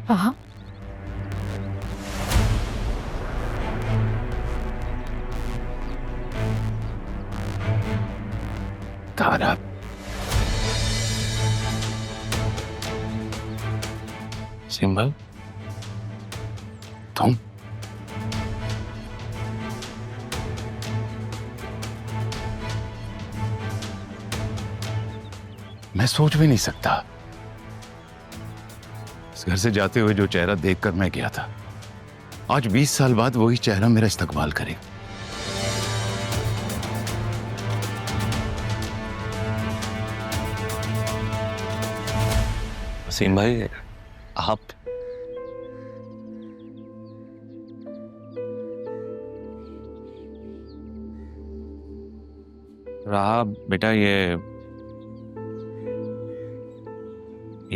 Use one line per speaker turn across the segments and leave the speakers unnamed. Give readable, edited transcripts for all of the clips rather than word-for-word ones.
हाँ।
तारा, सिंबल, तुम मैं सोच भी नहीं सकता। इस घर से जाते हुए जो चेहरा देखकर मैं गया था, आज 20 साल बाद वही चेहरा मेरा इस्तकबाल करे।
वसीम भाई, आप रहा बेटा, ये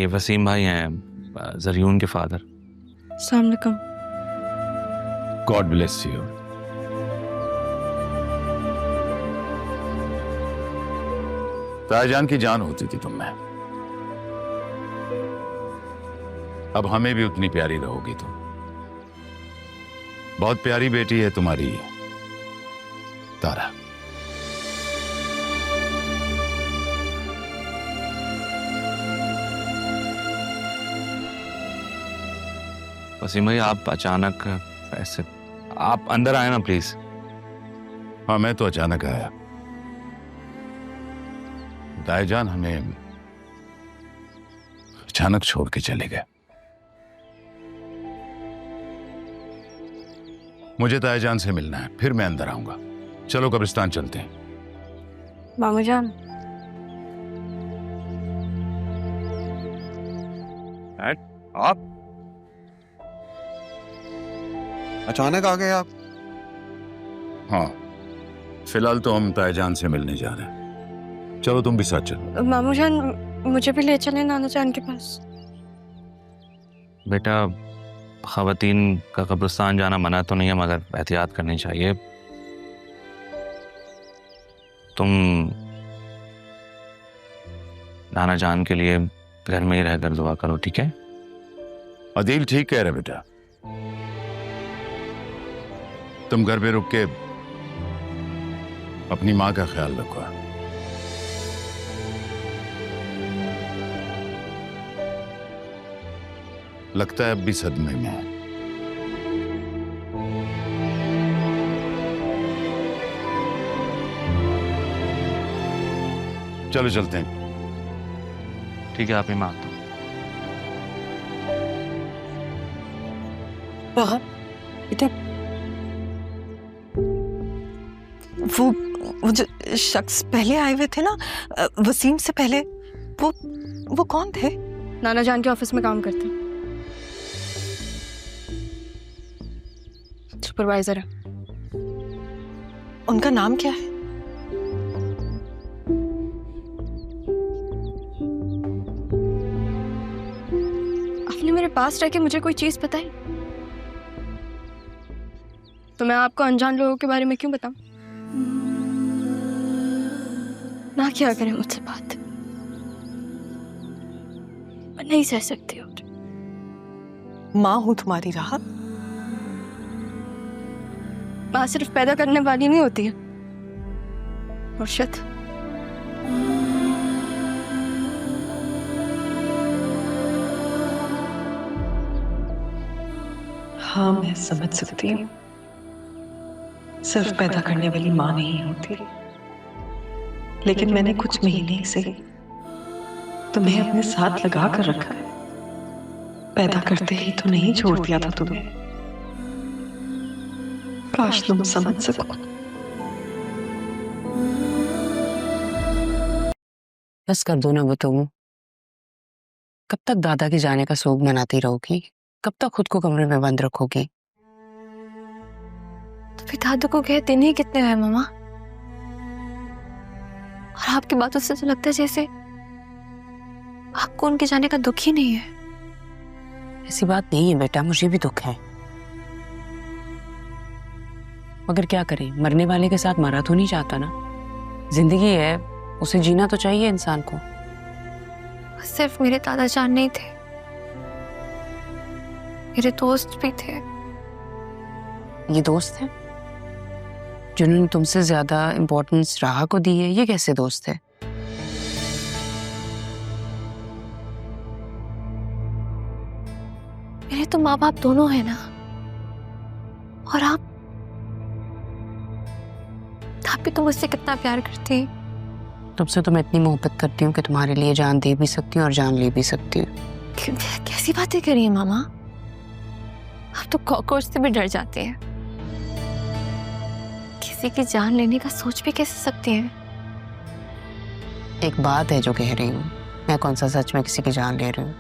वसीम भाई हैं, जरियून के फादर।
अस्सलाम वालेकुम।
God bless you. तायाजान की जान होती थी तुम में, अब हमें भी उतनी प्यारी रहोगी तुम। बहुत प्यारी बेटी है तुम्हारी तारा।
वसीम भाई, आप अचानक ऐसे, आप अंदर आए ना प्लीज।
हाँ, मैं तो अचानक आया। तायाजान हमें अचानक छोड़ के चले गए। मुझे तायाजान से मिलना है, फिर मैं अंदर आऊंगा। चलो कब्रिस्तान चलते हैं।
मामू जान,
आप
अचानक आ गए आप?
हाँ, फिलहाल तो हम तायाजान से मिलने जा रहे हैं। चलो तुम भी साथ चलो।
मामू जान मुझे भी ले चले नाना जान के पास।
बेटा, खवातीन का कब्रिस्तान जाना मना तो नहीं है, मगर एहतियात करनी चाहिए। तुम नाना जान के लिए घर में ही रहकर दुआ करो, ठीक है?
अदील ठीक कह रहे बेटा, तुम घर पे रुक के अपनी माँ का ख्याल रखो। लगता है अब भी सदमे में है। चलो चलते हैं।
ठीक है, आप ही माँ तो।
बेटा, वो जो शख्स पहले आए हुए थे ना, वसीम से पहले, वो कौन थे?
नाना जान के ऑफिस में काम करते हैं, सुपरवाइजर है।
उनका नाम क्या है?
आपने मेरे पास रह के मुझे कोई चीज बताई तो मैं आपको अनजान लोगों के बारे में क्यों बताऊं? ना क्या करें मुझसे बात, मैं नहीं सह सकती और।
माँ हूं तुम्हारी राहत।
माँ सिर्फ पैदा करने वाली नहीं होती है मुर्शद।
हाँ, मैं समझ सकती हूँ, सिर्फ पैदा करने वाली माँ नहीं होती, लेकिन मैंने कुछ महीने से तुम्हें अपने साथ लगा कर रखा है। पैदा करते ही तो नहीं छोड़ दिया था तुम्हें। काश तुम समझ सको।
बस कर दो ना वो तुम। कब तक दादा के जाने का शोक मनाती रहोगी? कब तक खुद को कमरे में बंद रखोगी?
तो फिर दादू को कहे दिन ही कितने हैं मामा? और आपकी बातों से तो लगता है जैसे आपको उनके जाने का दुख ही नहीं है।
ऐसी बात नहीं है बेटा, मुझे भी दुख है, मगर क्या करें, मरने वाले के साथ मरा तो नहीं चाहता ना। जिंदगी है, उसे जीना तो चाहिए इंसान को।
सिर्फ मेरे दादा जान नहीं थे, मेरे दोस्त भी थे।
ये दोस्त है जिन्होंने तुमसे ज्यादा इम्पोर्टेंस राहा को दी है? ये कैसे दोस्त है?
मेरे तो माँ बाप दोनों है ना, और आप भी तो मुझसे कितना प्यार करती हैं।
तुमसे तो मैं इतनी मोहब्बत करती हूँ कि तुम्हारे लिए जान दे भी सकती हूँ और जान ले भी सकती हूँ।
कैसी बातें करी है मामा? आप तो कॉकरोच से भी डर जाते हैं। किसी की जान लेने का सोच भी कैसे सकते हैं?
एक बात है जो कह रही हूँ, मैं कौन सा सच में किसी की जान ले रही हूँ?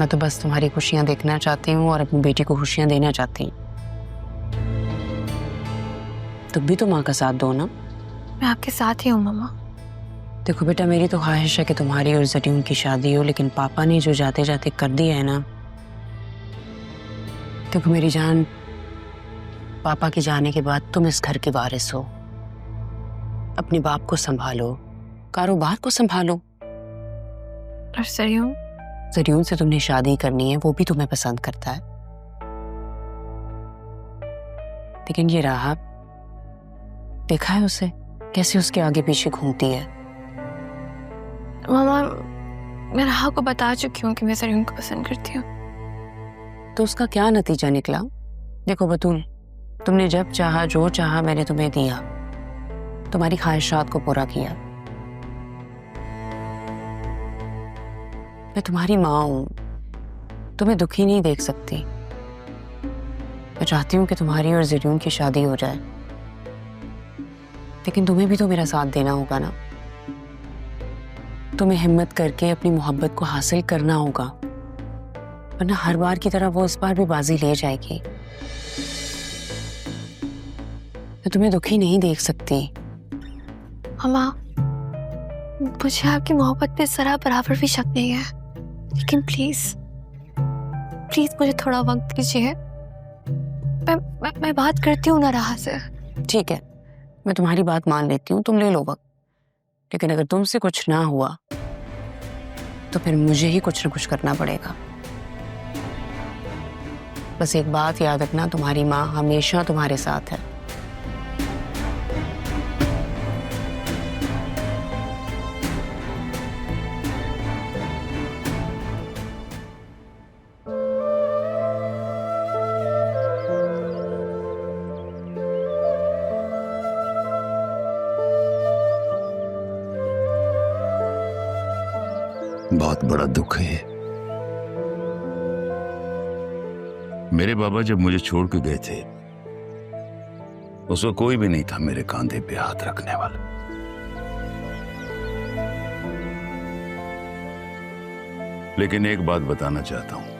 मैं तो बस तुम्हारी खुशियां देखना चाहती हूँ और अपनी बेटी को खुशियां देना चाहती हूँ। तुम भी तो माँ का साथ दो ना।
मैं आपके साथ ही हूँ मामा।
देखो बेटा, मेरी तो ख्वाहिश है कि तुम्हारी और जरीन की शादी हो, लेकिन पापा ने जो जाते जाते कर दिया है ना। देखो मेरी जान, पापा के जाने के बाद तुम इस घर के वारिस हो। अपने बाप को संभालो, कारोबार को संभालो।
और
जरीन से तुमने शादी करनी है, वो भी तुम्हें पसंद करता है। लेकिन ये राहा, देखा है उसे कैसे उसके आगे पीछे घूमती है?
मामा, मैं राहा को बता चुकी हूँ कि मैं सरीन को पसंद करती हूँ।
तो उसका क्या नतीजा निकला? देखो बतूल, तुमने जब चाहा जो चाहा मैंने तुम्हें दिया, तुम्हारी ख्वाहिशात को पूरा किया। मैं तुम्हारी माँ हूं, तुम्हें दुखी नहीं देख सकती। मैं चाहती हूँ कि तुम्हारी और जरीन की शादी हो जाए, लेकिन तुम्हें भी तो मेरा साथ देना होगा ना। तुम्हें हिम्मत करके अपनी मोहब्बत को हासिल करना होगा, वरना हर बार की तरह वो इस बार भी बाजी ले जाएगी। मैं तुम्हें दुखी नहीं देख सकती।
मामा, मुझे आपकी मोहब्बत पे जरा बराबर भी शक नहीं है, लेकिन प्लीज प्लीज मुझे थोड़ा वक्त दीजिए। मैं बात करती हूँ ना राहा से।
ठीक है, मैं तुम्हारी बात मान लेती हूँ, तुम ले लो वक्त। लेकिन अगर तुमसे कुछ ना हुआ तो फिर मुझे ही कुछ ना कुछ करना पड़ेगा। बस एक बात याद रखना, तुम्हारी माँ हमेशा तुम्हारे साथ है।
बहुत बड़ा दुख है। मेरे बाबा जब मुझे छोड़ के गए थे, उसको कोई भी नहीं था मेरे कांधे पे हाथ रखने वाला। लेकिन एक बात बताना चाहता हूं,